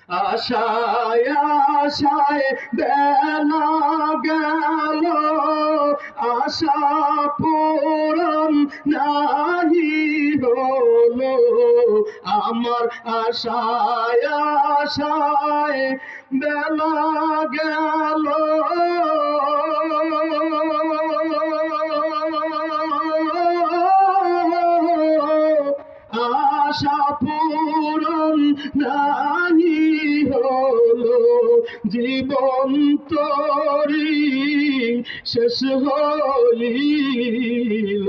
আশায় আশায় বেলা গেল, আশা পূরণ নাহি হলো। আমার আশায় আশায় বেলা গেল, আশা পূরণ নাহি হলো। জীবন তোরি শেষ হইল,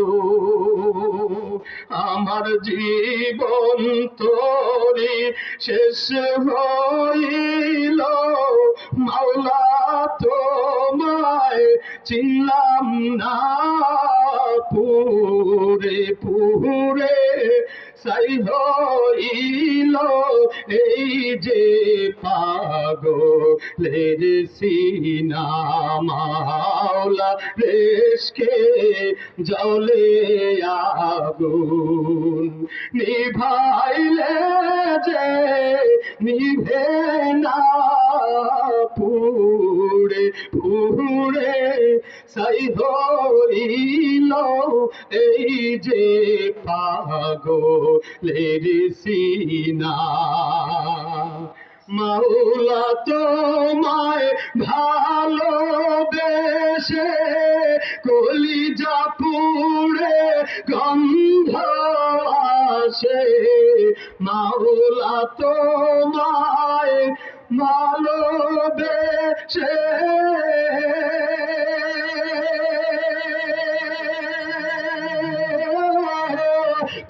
আমার জীবন তোরি শেষ হইল। মাওলা তোমায় চিনলাম না, পুরে পুরে সাই হইল এই যে পাগলের সিনা। মাওলা রেশকে জলে আগুন নিভাইলে যে নিভে না, পুড়ে পুড়ে সাই হইল এই যে পাগলের সিনা। মাওলা তোমায় ভালোবেসে কলিজা পুড়ে গন্ধ আসে। মাওলা তোমায় ভালোবেসে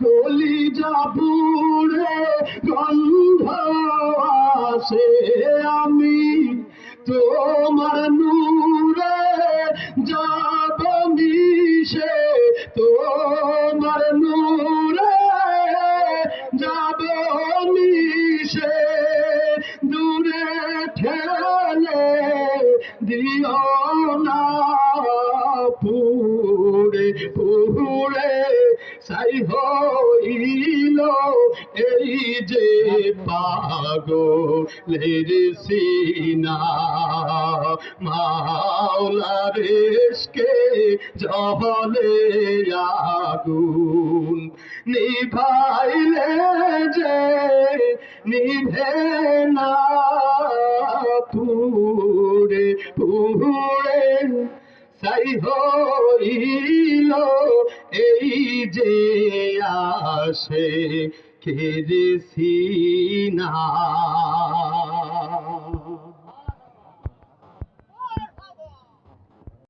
কলিজা পুড়ে গন্ধ আসে। আমি তোমার নূরে যাব মিশে, তোমার নূরে যাব মিশে। দূরে ঠেলে দিও না, পুড়ে পুড়ে সাই হইল এই যে পাগলের সিনা। মাওলা রেশকে জলে আগুন নিভাইলে যে নিভে না, পুড়ে পুড়ে সাই হইল এই যে আসে কের সিনা।